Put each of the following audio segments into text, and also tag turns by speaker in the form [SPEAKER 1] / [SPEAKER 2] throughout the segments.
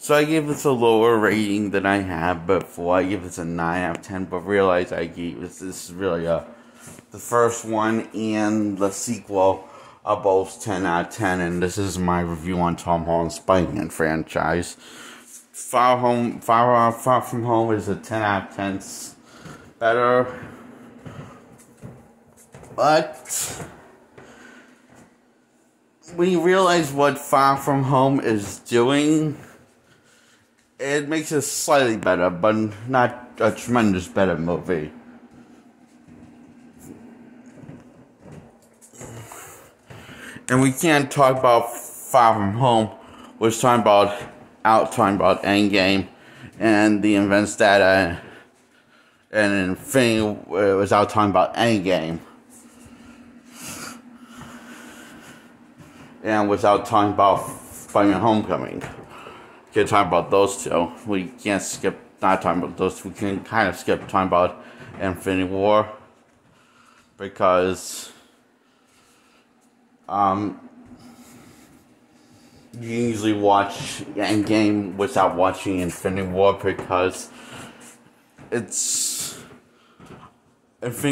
[SPEAKER 1] So I gave this a lower rating than I had before. I gave this a 9 out of 10, but realized this is really the first one and the sequel are both 10 out of 10, and this is my review on Tom Holland's Spider-Man franchise. Far From Home is a 10 out of 10. It's better, but when you realize what Far From Home is doing, it makes it slightly better, but not a tremendous better movie. And we can't talk about Far From Home without talking about Endgame and the events that and Infinity without talking about Endgame. And without talking about Spider-Man Homecoming. Can't talk about those two. We can't skip not talking about those two. We can kind of skip talking about Infinity War, because you usually watch Endgame without watching Infinity War, because Infinity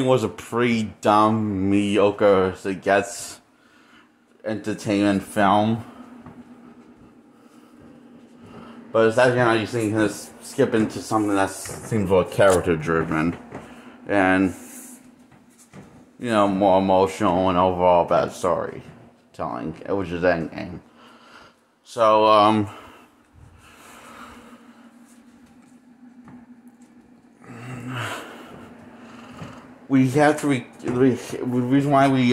[SPEAKER 1] War was a pretty dumb, mediocre as it gets entertainment film. But it's actually not usually going to skip into something that seems more character driven and, more emotional and overall bad storytelling, which is Endgame. So, we have to the reason why we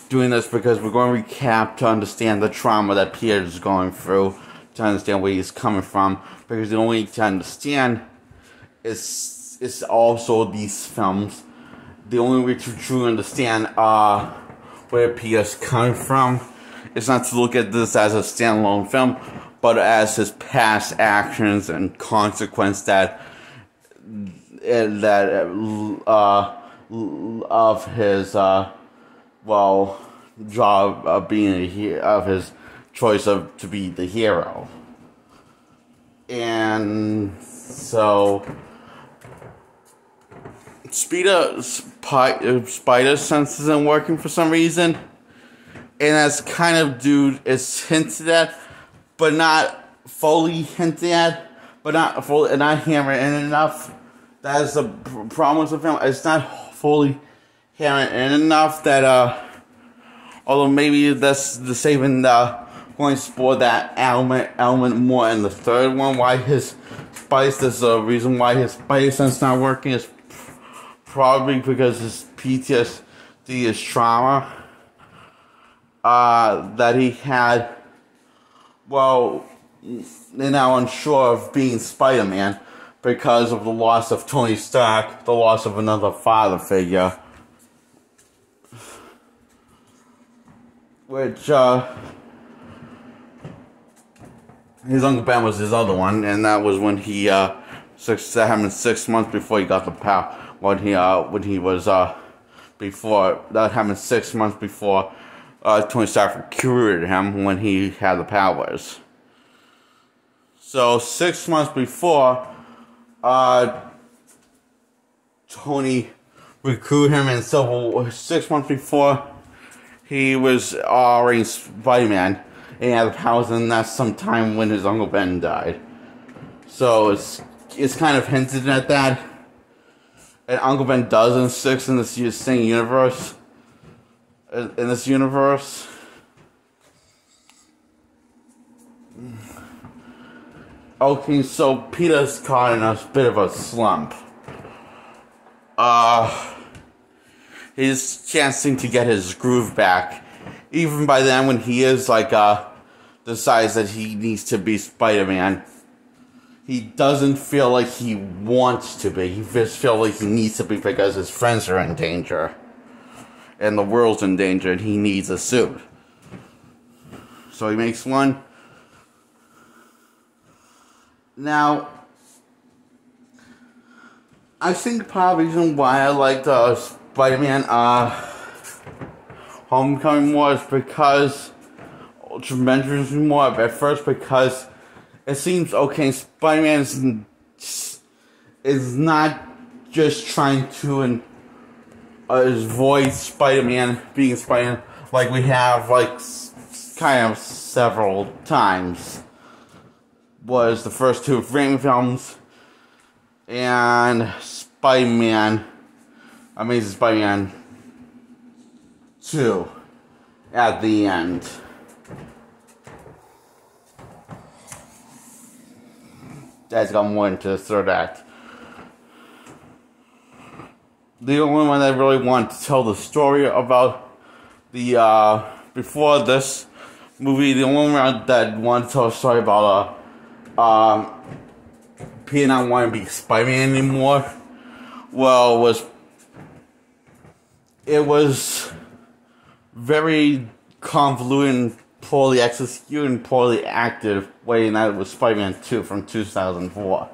[SPEAKER 1] doing this, because we're going to recap to understand the trauma that Peter is going through, to understand where he's coming from, because the only way to understand is also these films. The only way to truly understand where Peter's coming from is not to look at this as a standalone film, but as his past actions and consequence of his job of being of his choice to be the hero. And so Spider's sense isn't working for some reason, and that's kind of is hinted at, but not fully hinted at, but not fully, and not hammered in enough. That is the problem with the film. It's not fully hammered in enough that although maybe that's the saving going to explore that element more in the third one. Why his the reason why his spidey sense not working is probably because his PTSD, his trauma that he had. Well, they're now unsure of being Spider-Man because of the loss of Tony Stark, the loss of another father figure, which his Uncle Ben was his other one, and that was when that happened 6 months before he got the power. That happened 6 months before Tony Stark recruited him when he had the powers. So 6 months before Tony recruited him in 6 months before he was already Spider-Man, and he had the powers, and that's sometime when his Uncle Ben died. So it's kind of hinted at that. And Uncle Ben does exist in this same universe. In this universe. Okay, so Peter's caught in a bit of a slump. He's chancing to get his groove back. Even by then, when he is decides that he needs to be Spider-Man, he doesn't feel like he wants to be. He just feels like he needs to be because his friends are in danger, and the world's in danger, and he needs a suit. So he makes one. Now, I think part of the reason why I liked Spider-Man Homecoming more is because tremendously more at first, because it seems okay. Spider-Man is not just trying to avoid Spider-Man being Spider-Man like we have like kind of several times. Was the first two Raimi films and Spider-Man, Amazing Spider-Man 2 at the end. That's got more into the third act. The only one that really wanted to tell the story about the, before this movie, the only one that wanted to tell a story about, Peter not wanting to be Spider-Man anymore, well, it was very convoluted, poorly executed, and poorly acted way, and that was Spider-Man 2 from 2004.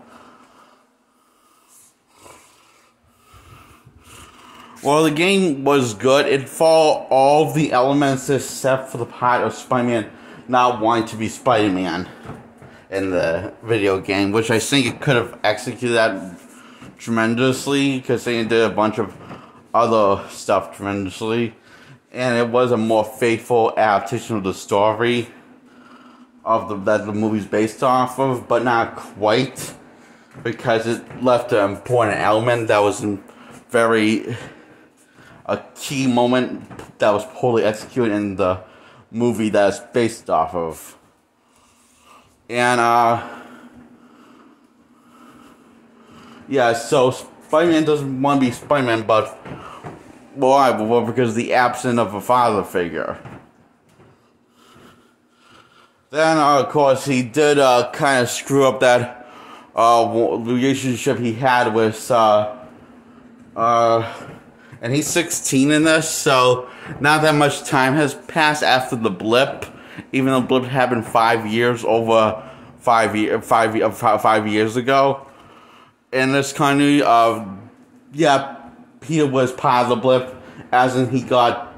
[SPEAKER 1] Well, the game was good. It followed all of the elements except for the part of Spider-Man not wanting to be Spider-Man in the video game, which I think it could have executed that tremendously, because they did a bunch of other stuff tremendously, and it was a more faithful adaptation of the story of that the movie's based off of, but not quite, because it left an important element that was a key moment that was poorly executed in the movie that's based off of. And, yeah, so Spider-Man doesn't want to be Spider-Man, but why? Well, because of the absence of a father figure. Then, of course, he did kind of screw up that relationship he had with, and he's 16 in this, so not that much time has passed after the blip. Even though the blip happened 5 years over 5 years ago. In this continuity of, yeah, Peter was part of the blip, as in he got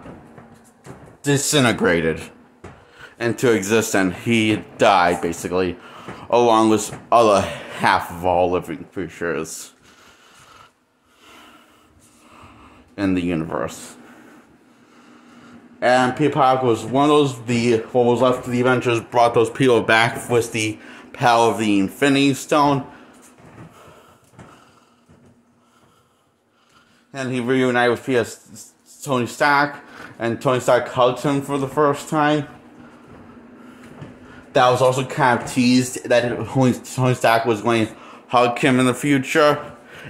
[SPEAKER 1] disintegrated into existence. He died, basically, along with other half of all living creatures in the universe. And Peter Parker was one of those, what was left of the Avengers brought those people back with the power of the Infinity Stone. And he reunited with Tony Stark, and Tony Stark hugged him for the first time. That was also kind of teased that Tony Stark was going to hug him in the future.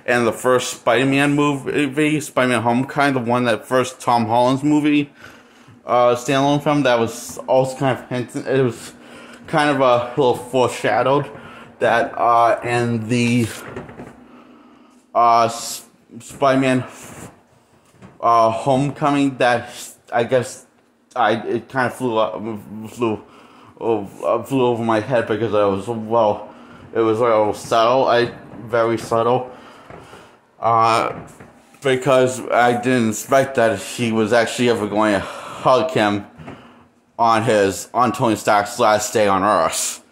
[SPEAKER 1] And the first Spider-Man movie, Spider-Man Homecoming, the one that first Tom Holland's movie, standalone film, that was also kind of hinted, it was kind of a little foreshadowed that in the Spider-Man Homecoming, that I guess it kind of flew over my head because it was a little subtle, very subtle. Because I didn't expect that he was actually ever going to hug him on Tony Stark's last day on Earth.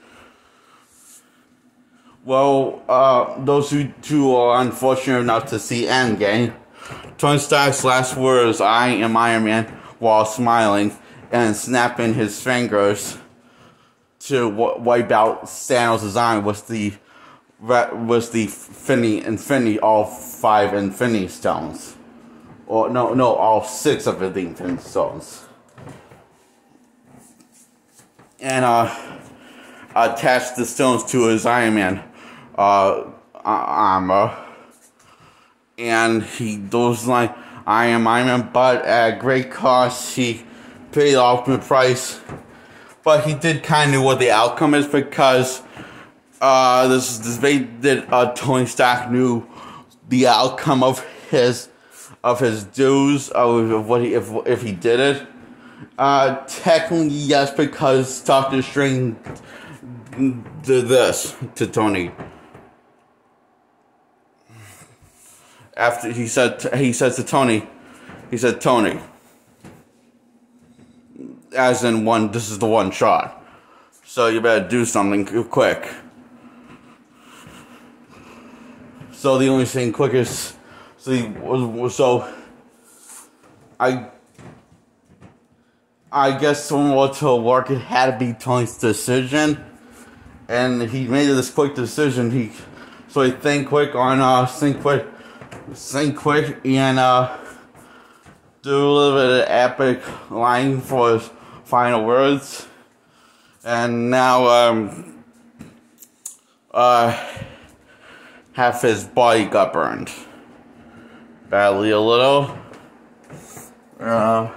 [SPEAKER 1] Well, those who are unfortunate enough to see Endgame, Tony Stark's last words, "I am Iron Man," while smiling and snapping his fingers to wipe out Thanos' arm was the Infinity, all 5 Infinity Stones. Or, no, all 6 of the Infinity Stones. And, attached the stones to his Iron Man, armor. And those like, "I am Iron Man," but at great cost, he paid the ultimate price. But he did kind of know what the outcome is, because Tony Stark knew the outcome of his dues, of what if he did it. Technically yes, because Doctor Strange did this to Tony. After he says to Tony, "Tony," as in this is the one shot, so you better do something quick. So the only thing quick is, so I guess someone to work, it had to be Tony's decision, and he made this quick decision. So he think quick, and do a little bit of epic line for his final words, and now half his body got burned badly a little. Well,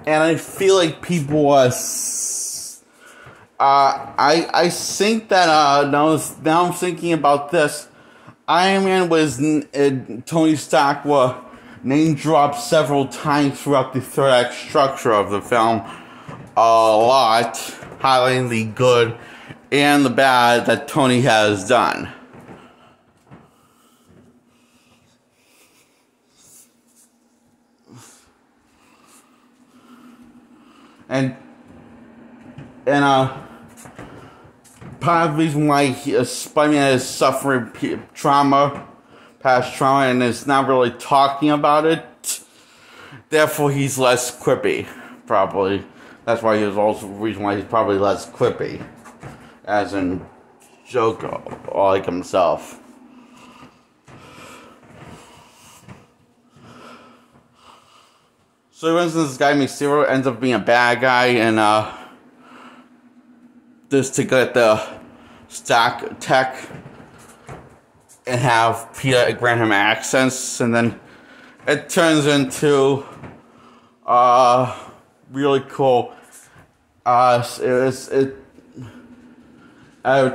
[SPEAKER 1] and I feel like people I think that now I'm thinking about this. Iron Man was Tony Stark was name dropped several times throughout the third act structure of the film, a lot, highlighting the good and the bad that Tony has done. And part of the reason why Spider-Man is suffering past trauma, and is not really talking about it. Therefore, he's less quippy, probably. That's why he was also the reason why he's probably less quippy, as in Joker, or like himself. So, for instance, this guy Mysterio ends up being a bad guy, and just to get the stock tech and have Peter grant him access, and then it turns into really cool. It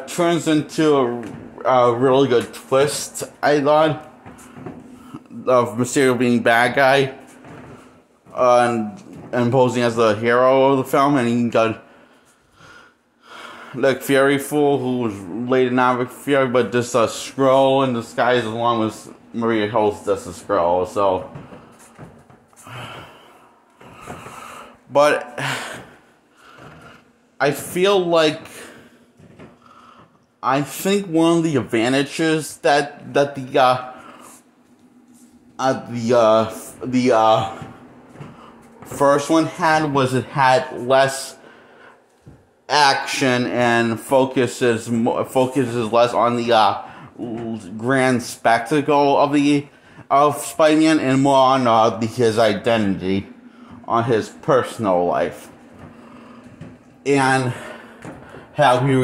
[SPEAKER 1] turns into a really good twist, I thought, of Mysterio being bad guy and posing as the hero of the film, and he got Nick Fury fool, who was later not Nick Fury, but just a Skrull in disguise, along with Maria Hill's just a Skrull. So, but I feel like I think one of the advantages that the first one had was it had less action and focuses less on the grand spectacle of Spider-Man and more on his identity, on his personal life, and how you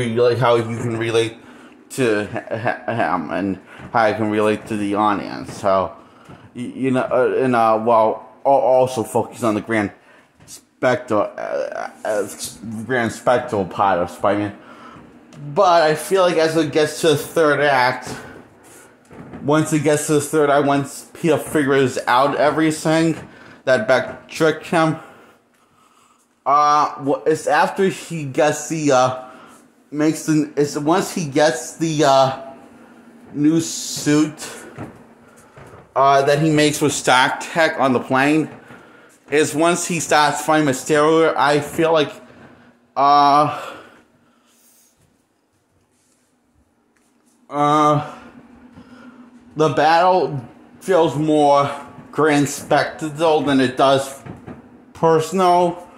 [SPEAKER 1] can relate to him and how you can relate to the audience. How while also focus on the grand spectacle part of Spider-Man. But I feel like as it gets to the third act, once Peter figures out everything that Beck tricked him, it's after he gets once he gets the new suit that he makes with Stark Tech on the plane, is once he starts fighting Mysterio. I feel like the battle feels more grand spectacle than it does personal.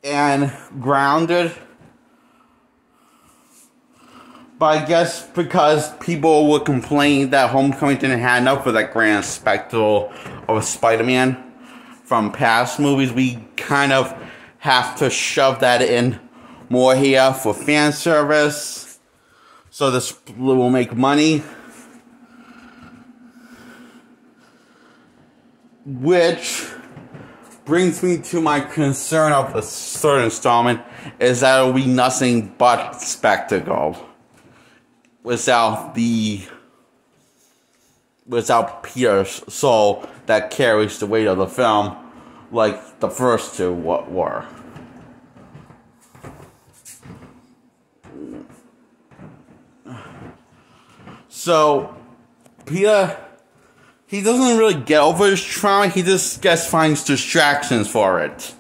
[SPEAKER 1] And grounded. But I guess because people would complain that Homecoming didn't have enough of that grand spectacle of Spider-Man from past movies, we kind of have to shove that in more here for fan service, so this will make money. Which brings me to my concern of the third installment is that it'll be nothing but spectacle without Peter's soul that carries the weight of the film, like the first two were. So, Peter, he doesn't really get over his trauma, he just finds distractions for it.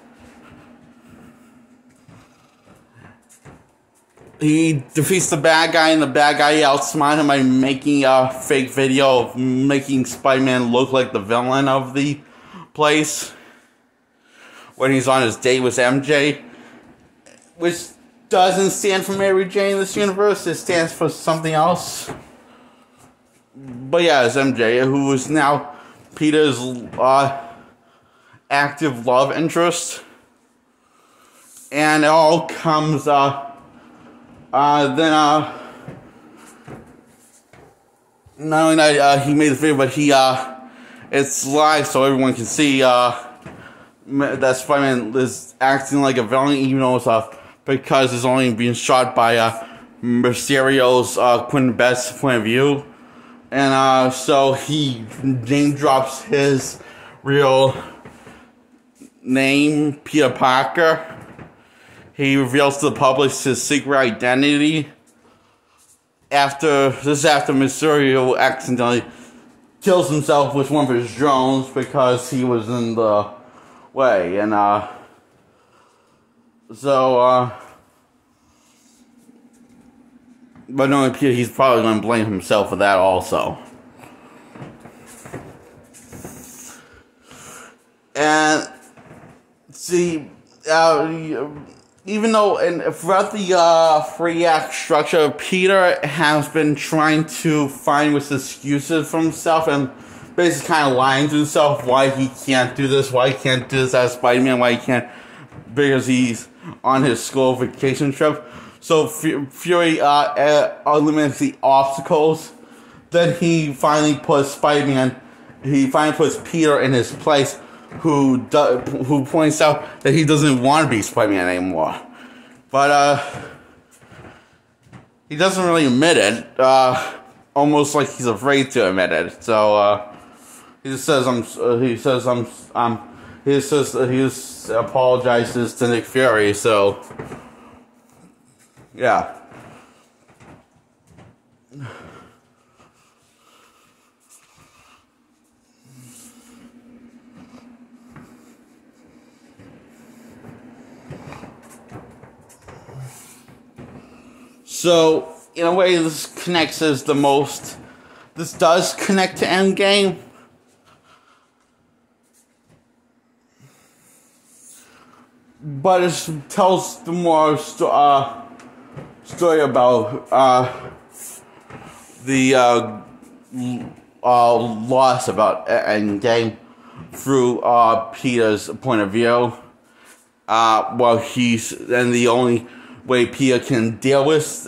[SPEAKER 1] He defeats the bad guy, and the bad guy outsmarts him by making a fake video of making Spider-Man look like the villain of the place when he's on his date with MJ, which doesn't stand for Mary Jane in this universe, it stands for something else. But yeah, it's MJ, who is now Peter's active love interest. And it all comes, not only that he made the video, but it's live so everyone can see that Spider-Man is acting like a villain, even though it's because it's only being shot by Mysterio's Quentin Best's point of view. And so he name drops his real name, Peter Parker. He reveals to the public his secret identity. After Mysterio accidentally kills himself with one of his drones because he was in the way. And but knowing Peter, he's probably going to blame himself for that also. And see, even though throughout the 3-act structure, Peter has been trying to find excuses for himself and basically kind of lying to himself why he can't do this, why he can't do this as Spider-Man, why he can't, because he's on his school vacation trip. So Fury eliminates the obstacles. Then he finally puts Peter in his place, who points out that he doesn't want to be Spider-Man anymore. But he doesn't really admit it. Almost like he's afraid to admit it. So he just says he apologizes to Nick Fury. So yeah. So, in a way, this connects as the most. This does connect to Endgame. But it tells the more story about the loss about Endgame through Peter's point of view. Well, and the only way Peter can deal with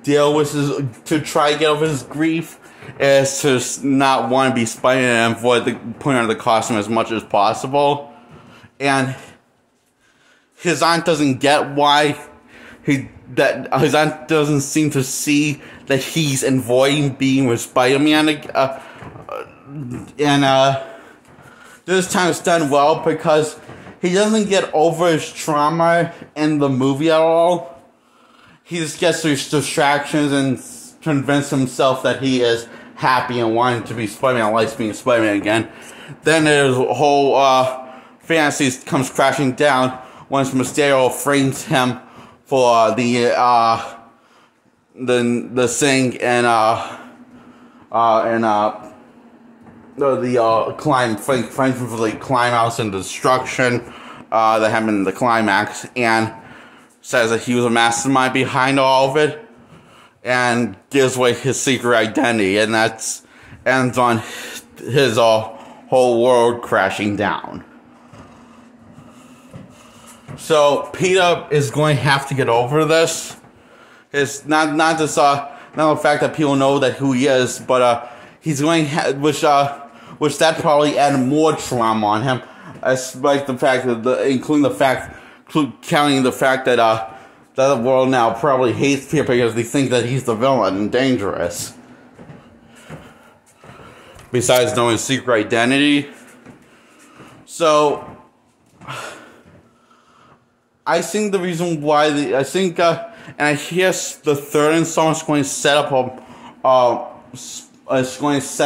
[SPEAKER 1] to try to get over his grief is to not want to be Spider-Man and avoid putting on the costume as much as possible. And his aunt doesn't get why his aunt doesn't seem to see that he's avoiding being with Spider-Man. This time it's done well because he doesn't get over his trauma in the movie at all. He just gets these distractions and convinces himself that he is happy and wanting to be Spider-Man, likes being Spider-Man again. Then his whole fantasy comes crashing down once Mysterio frames him for the thing and frames him for the climax and destruction that happened in the climax, and says that he was a mastermind behind all of it, and gives away his secret identity, and that ends on his whole world crashing down. So Peter is going to have to get over this. It's not the fact that people know that who he is, but he's going which that probably added more trauma on him. I like the fact that counting the fact that the world now probably hates Peter because they think that he's the villain and dangerous. Besides knowing his secret identity. So, I think the reason why and I hear the third installment is going to set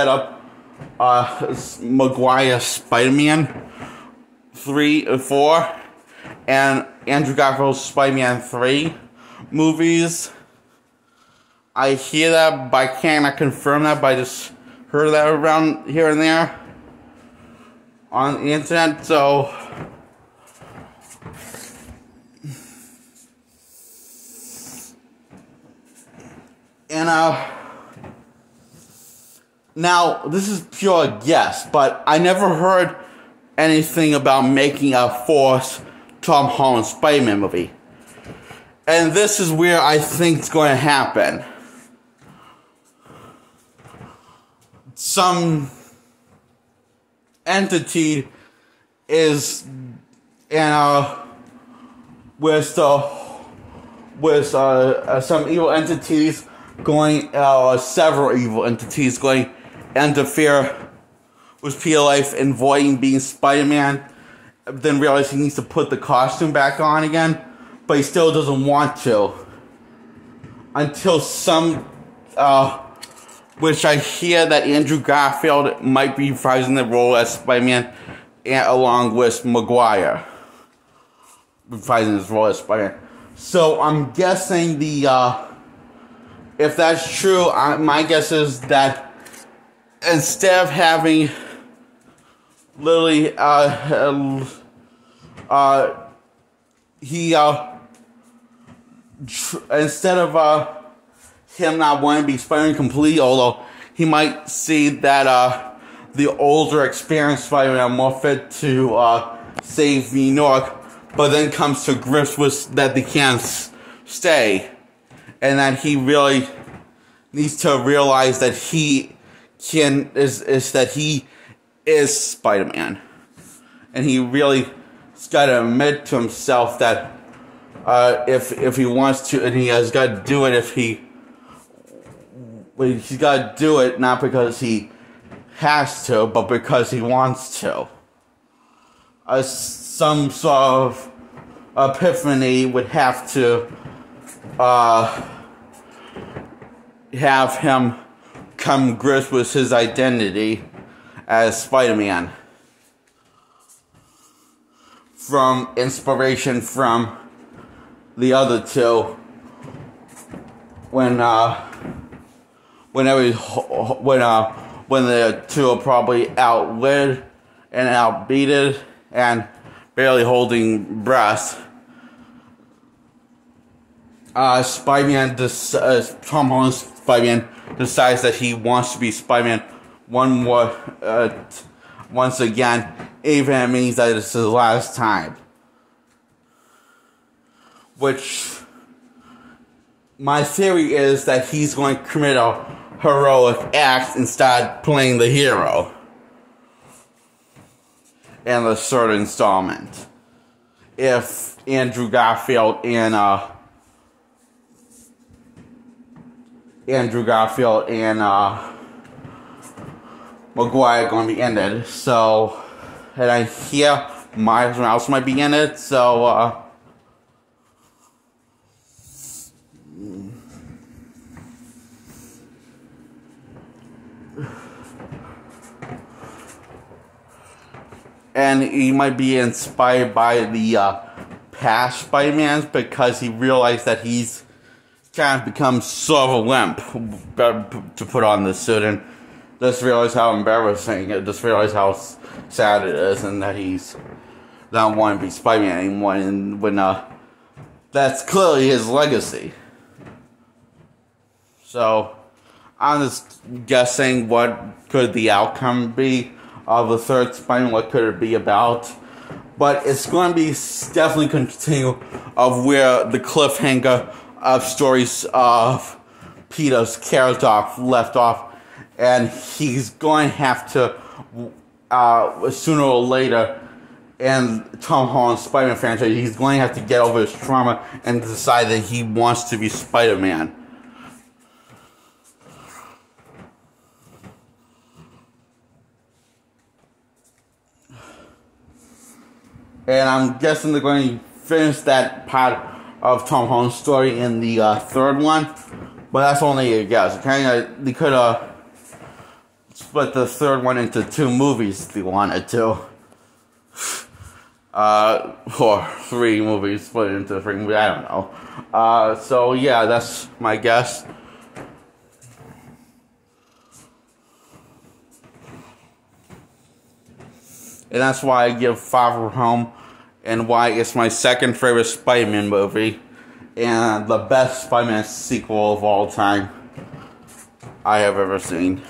[SPEAKER 1] up Maguire Spider-Man 3 and 4 and Andrew Garfield's Spider-Man 3 movies. I hear that, but I cannot confirm that, but I just heard that around here and there on the internet, so and now this is pure guess, but I never heard anything about making a fourth Tom Holland Spider-Man movie. And this is where I think it's going to happen. Some entity is with some evil entities going, several evil entities going to interfere with Peter life and avoiding being Spider-Man, then realize he needs to put the costume back on again, but he still doesn't want to until which I hear that Andrew Garfield might be reprising the role as Spider-Man along with Maguire reprising his role as Spider-Man. So I'm guessing if that's true, my guess is that instead of having literally instead of him not wanting to be Spider-Man completely, although he might see that the older, experienced Spider-Man more fit to save New York, but then comes to grips with that they can't stay, and that he really needs to realize that he is Spider-Man, and he really has got to admit to himself that if he wants to, and he has got to do it he's got to do it not because he has to, but because he wants to. Some sort of epiphany would have to have him come grips with his identity as Spider-Man, from inspiration from the other two when the two are probably outlived and outbeaten and barely holding breath. Tom Holland's Spider-Man decides that he wants to be Spider-Man once again, even if it means that it's his last time. Which, my theory is that he's going to commit a heroic act and start playing the hero in the third installment. If Andrew Garfield and Maguire are going to be ended. So, and I hear Miles Morales might be in it. So, and he might be inspired by the past Spider-Mans because he realized that he's kind of become sort of a limp to put on this suit, and just realize how embarrassing it, just realize how sad it is, and that he's not wanting to be Spider-Man anymore, and when that's clearly his legacy. So, I'm just guessing what could the outcome be of the third Spider-Man, what could it be about. But it's going to be definitely continue of where the cliffhanger of stories of Peter's character left off. And he's going to have to, sooner or later, and Tom Holland's Spider-Man franchise, he's going to have to get over his trauma and decide that he wants to be Spider-Man. And I'm guessing they're going to finish that part of Tom Holland's story in the third one. But that's only a guess. They could have split the third one into 2 movies if they wanted to. Or 3 movies split into 3 movies. I don't know. So yeah, that's my guess. And that's why I give Far From Home, and why it's my second favorite Spider-Man movie, and the best Spider-Man sequel of all time I have ever seen.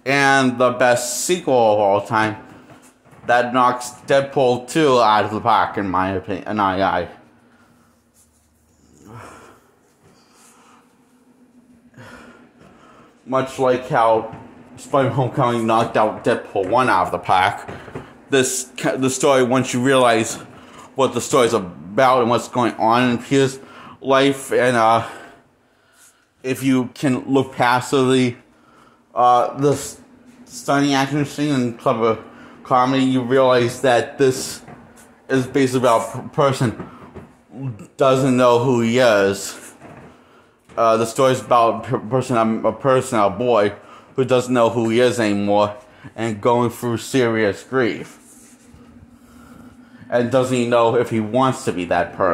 [SPEAKER 1] And the best sequel of all time that knocks Deadpool 2 out of the park, in my opinion. Much like how Spider-Man Homecoming knocked out Deadpool 1 out of the park, the story, once you realize what the story's about and what's going on in Peter's life, and if you can look past the stunning action scene and clever comedy, you realize that this is basically about a person who doesn't know who he is. The story's about a person, a boy, who doesn't know who he is anymore and going through serious grief. And doesn't even know if he wants to be that person.